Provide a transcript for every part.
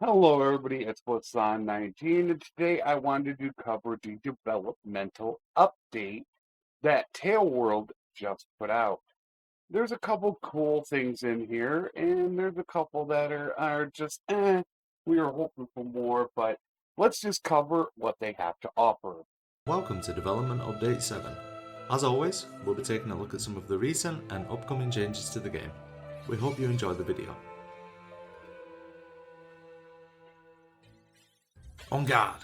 Hello, everybody. It's Flesson19, and today I wanted to cover the developmental update that Tail World just put out. There's a couple cool things in here, and there's a couple that are just We were hoping for more, but let's just cover what they have to offer. Welcome to Development Update 7. As always, we'll be taking a look at some of the recent and upcoming changes to the game. We hope you enjoy the video. On guard!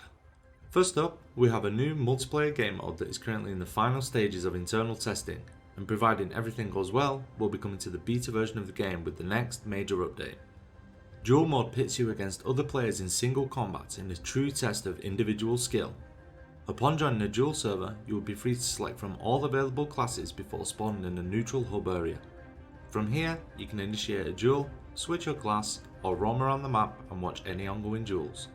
First up, we have a new multiplayer game mode that is currently in the final stages of internal testing, and providing everything goes well, will be coming to the beta version of the game with the next major update. Duel mode pits you against other players in single combat in a true test of individual skill. Upon joining a duel server, you will be free to select from all available classes before spawning in a neutral hub area. From here, you can initiate a duel, switch your class, or roam around the map and watch any ongoing duels.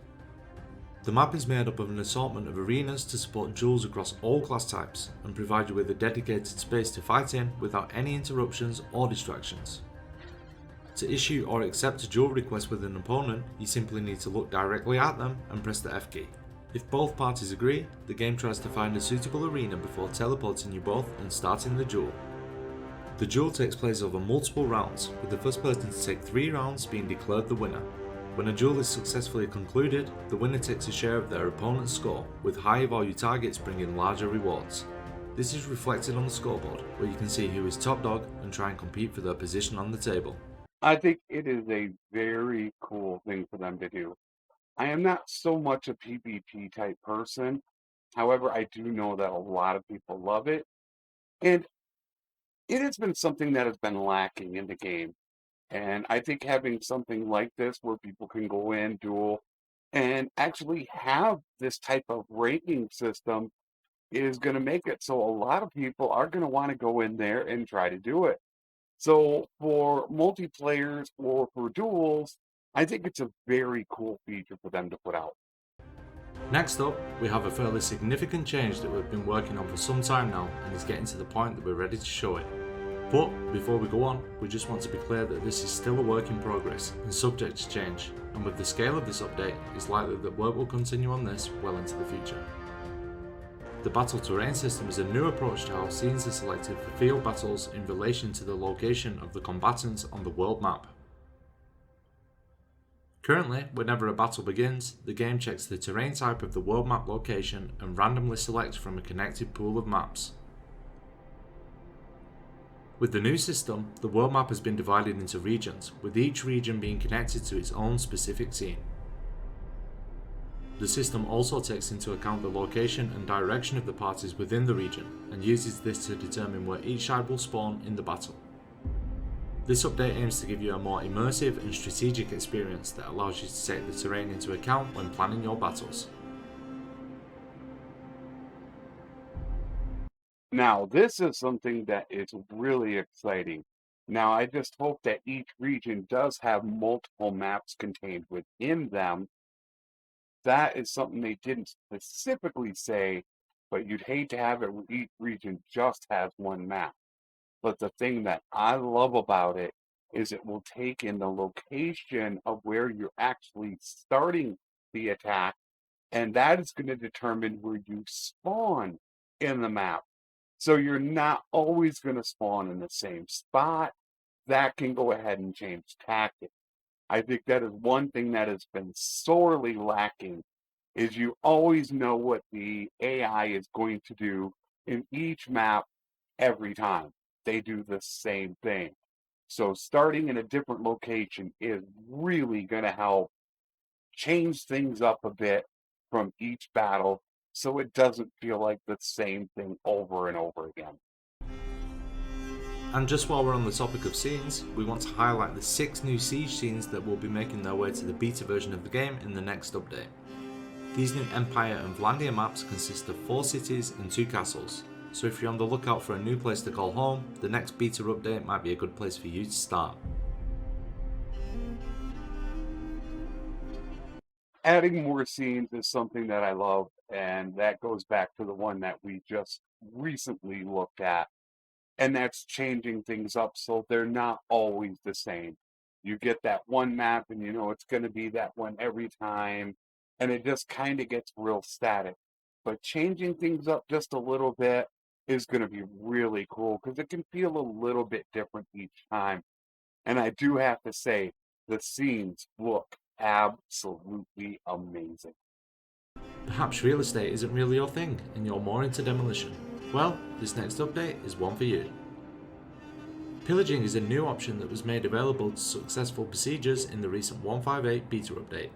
The map is made up of an assortment of arenas to support duels across all class types and provide you with a dedicated space to fight in without any interruptions or distractions. To issue or accept a duel request with an opponent, you simply need to look directly at them and press the F key. If both parties agree, the game tries to find a suitable arena before teleporting you both and starting the duel. The duel takes place over multiple rounds, with the first person to take 3 rounds being declared the winner. When a duel is successfully concluded, the winner takes a share of their opponent's score, with higher value targets bringing larger rewards. This is reflected on the scoreboard, where you can see who is top dog and try and compete for their position on the table. I think it is a very cool thing for them to do. I am not so much a PvP type person. However, I do know that a lot of people love it. And it has been something that has been lacking in the game. And I think having something like this where people can go in, duel, and actually have this type of ranking system is going to make it so a lot of people are going to want to go in there and try to do it. So for multiplayers or for duels, I think it's a very cool feature for them to put out. Next up, we have a fairly significant change that we've been working on for some time now and is getting to the point that we're ready to show it. But before we go on, we just want to be clear that this is still a work in progress and subject to change, and with the scale of this update, it's likely that work will continue on this well into the future. The battle terrain system is a new approach to how scenes are selected for field battles in relation to the location of the combatants on the world map. Currently, whenever a battle begins, the game checks the terrain type of the world map location and randomly selects from a connected pool of maps. With the new system, the world map has been divided into regions, with each region being connected to its own specific scene. The system also takes into account the location and direction of the parties within the region, and uses this to determine where each side will spawn in the battle. This update aims to give you a more immersive and strategic experience that allows you to take the terrain into account when planning your battles. Now, this is something that is really exciting. Now, I just hope that each region does have multiple maps contained within them. That is something they didn't specifically say, but you'd hate to have it where each region just has one map. But the thing that I love about it is it will take in the location of where you're actually starting the attack, and that is going to determine where you spawn in the map. So you're not always going to spawn in the same spot. That can go ahead and change tactics. I think that is one thing that has been sorely lacking is you always know what the AI is going to do in each map every time. They do the same thing. So starting in a different location is really going to help change things up a bit from each battle so it doesn't feel like the same thing over and over again. And just while we're on the topic of scenes, we want to highlight the 6 new siege scenes that will be making their way to the beta version of the game in the next update. These new Empire and Vlandia maps consist of 4 cities and 2 castles, so if you're on the lookout for a new place to call home, the next beta update might be a good place for you to start. Adding more scenes is something that I love, and that goes back to the one that we just recently looked at, and that's changing things up so they're not always the same. You get that one map and you know it's going to be that one every time, and it just kind of gets real static. But changing things up just a little bit is going to be really cool because it can feel a little bit different each time. And I do have to say, the scenes look absolutely amazing. Perhaps real estate isn't really your thing and you're more into demolition. Well, this next update is one for you. Pillaging is a new option that was made available to successful besiegers in the recent 1.5.8 beta update.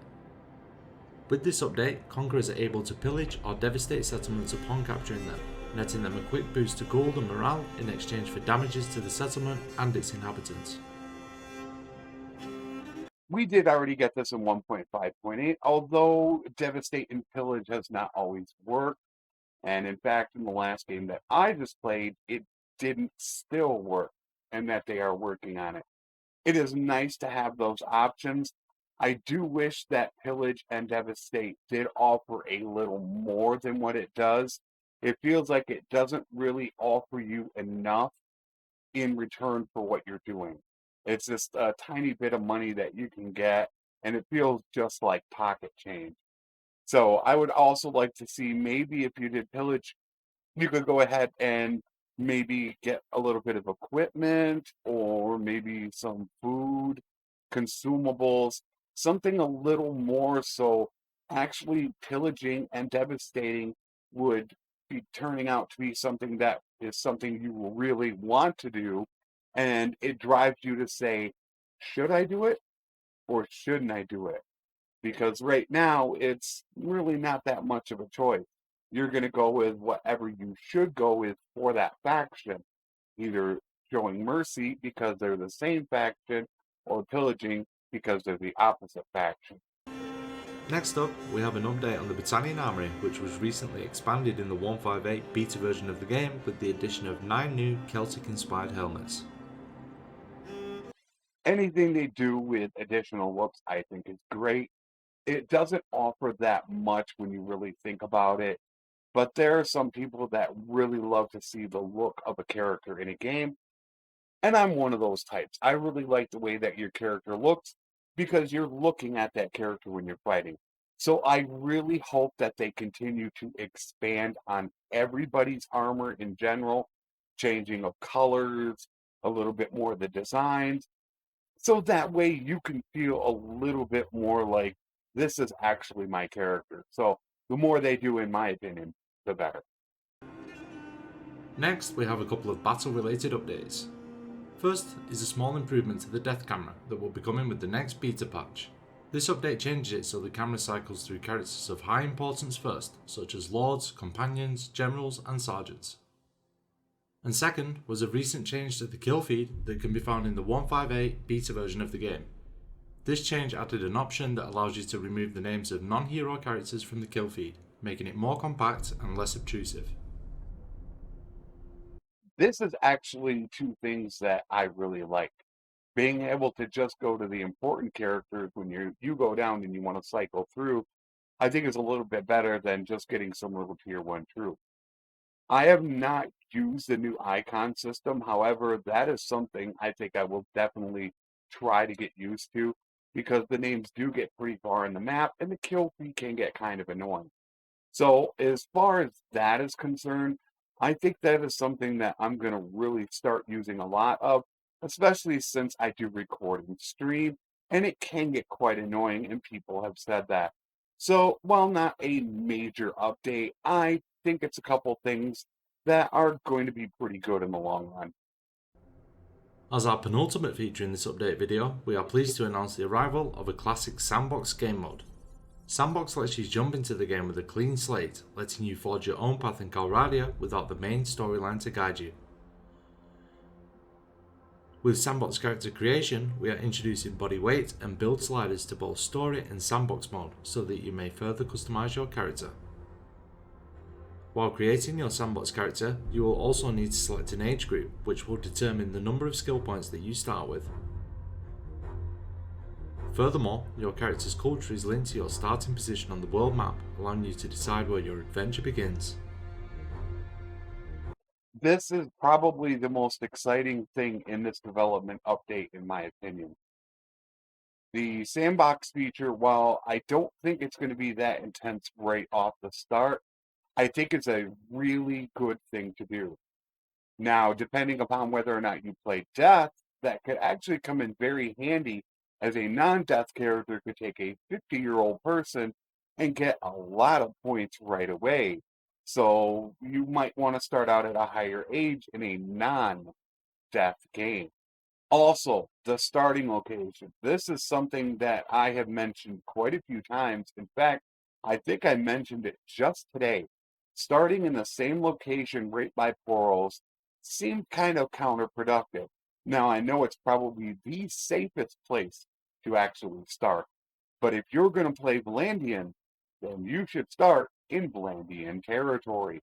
With this update, conquerors are able to pillage or devastate settlements upon capturing them, netting them a quick boost to gold and morale in exchange for damages to the settlement and its inhabitants. We did already get this in 1.5.8, although Devastate and Pillage has not always worked. And in fact, in the last game that I just played, it didn't still work, and that they are working on it. It is nice to have those options. I do wish that Pillage and Devastate did offer a little more than what it does. It feels like it doesn't really offer you enough in return for what you're doing. It's just a tiny bit of money that you can get, and it feels just like pocket change. So I would also like to see, maybe if you did Pillage, you could go ahead and maybe get a little bit of equipment or maybe some food, consumables, something a little more, so actually pillaging and devastating would be turning out to be something that is something you will really want to do, and it drives you to say, should I do it or shouldn't I do it? Because right now it's really not that much of a choice. You're going to go with whatever you should go with for that faction, either showing mercy because they're the same faction, or pillaging because they're the opposite faction. Next up, we have an update on the Battalion Armory, which was recently expanded in the 1.5.8 beta version of the game with the addition of 9 new Celtic-inspired helmets. Anything they do with additional looks, I think, is great. It doesn't offer that much when you really think about it, but there are some people that really love to see the look of a character in a game, and I'm one of those types. I really like the way that your character looks because you're looking at that character when you're fighting. So I really hope that they continue to expand on everybody's armor in general, changing of colors, a little bit more of the designs, so that way you can feel a little bit more like this is actually my character. So the more they do, in my opinion, the better. Next, we have a couple of battle-related updates. First is a small improvement to the death camera that will be coming with the next beta patch. This update changes it so the camera cycles through characters of high importance first, such as lords, companions, generals, and sergeants. And second was a recent change to the kill feed that can be found in the 1.5.8 beta version of the game. This change added an option that allows you to remove the names of non-hero characters from the kill feed, making it more compact and less obtrusive. This is actually two things that I really like. Being able to just go to the important characters when you go down and you want to cycle through, I think is a little bit better than just getting some little tier one troop. I have not used the new icon system. However, that is something I think I will definitely try to get used to, because the names do get pretty far in the map and the kill feed can get kind of annoying. So as far as that is concerned, I think that is something that I'm going to really start using a lot of, especially since I do record and stream, and it can get quite annoying, and people have said that. So while not a major update, I think it's a couple things that are going to be pretty good in the long run. As our penultimate feature in this update video, we are pleased to announce the arrival of a classic Sandbox game mode. Sandbox lets you jump into the game with a clean slate, letting you forge your own path in Calradia without the main storyline to guide you. With Sandbox character creation, we are introducing body weight and build sliders to both story and Sandbox mode so that you may further customize your character. While creating your Sandbox character, you will also need to select an age group, which will determine the number of skill points that you start with. Furthermore, your character's culture is linked to your starting position on the world map, allowing you to decide where your adventure begins. This is probably the most exciting thing in this development update, in my opinion. The Sandbox feature, while I don't think it's going to be that intense right off the start, I think it's a really good thing to do. Now, depending upon whether or not you play Death, that could actually come in very handy, as a non-Death character could take a 50-year-old person and get a lot of points right away. So you might want to start out at a higher age in a non-Death game. Also, the starting location. This is something that I have mentioned quite a few times. In fact, I think I mentioned it just today. Starting in the same location right by portals seemed kind of counterproductive. Now, I know it's probably the safest place to actually start, but if you're going to play Valandian, then you should start in Valandian territory.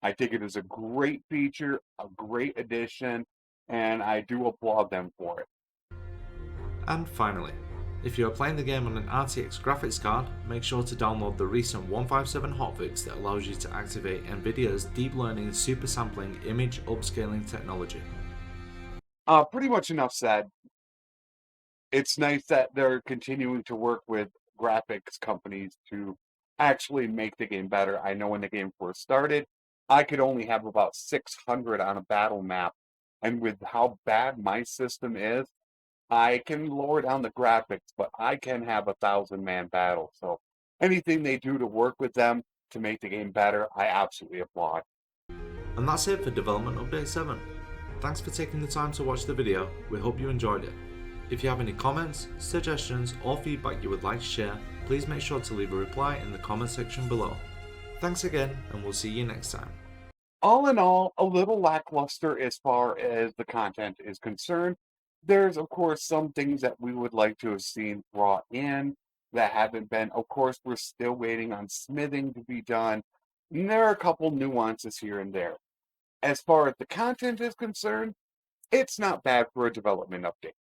I think it is a great feature, a great addition, and I do applaud them for it. And finally, if you are playing the game on an RTX graphics card, make sure to download the recent 157 hotfix that allows you to activate Nvidia's deep learning super sampling image upscaling technology. Pretty much enough said. It's nice that they're continuing to work with graphics companies to actually make the game better. I know when the game first started, I could only have about 600 on a battle map, and with how bad my system is, I can lower down the graphics, but I can have 1,000-man battle. So anything they do to work with them to make the game better, I absolutely applaud. And that's it for Development Update 7. Thanks for taking the time to watch the video, we hope you enjoyed it. If you have any comments, suggestions or feedback you would like to share, please make sure to leave a reply in the comment section below. Thanks again, and we'll see you next time. All in all, a little lackluster as far as the content is concerned. There's, of course, some things that we would like to have seen brought in that haven't been. Of course, we're still waiting on smithing to be done. And there are a couple nuances here and there. As far as the content is concerned, it's not bad for a development update.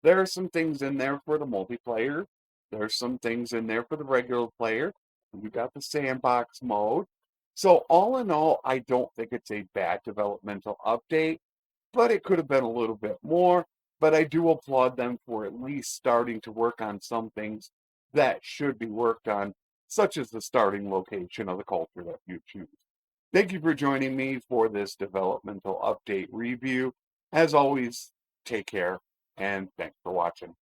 There are some things in there for the multiplayer. There's some things in there for the regular player. You got the sandbox mode. So all in all, I don't think it's a bad developmental update, but it could have been a little bit more. But I do applaud them for at least starting to work on some things that should be worked on, such as the starting location of the culture that you choose. Thank you for joining me for this developmental update review. As always, take care and thanks for watching.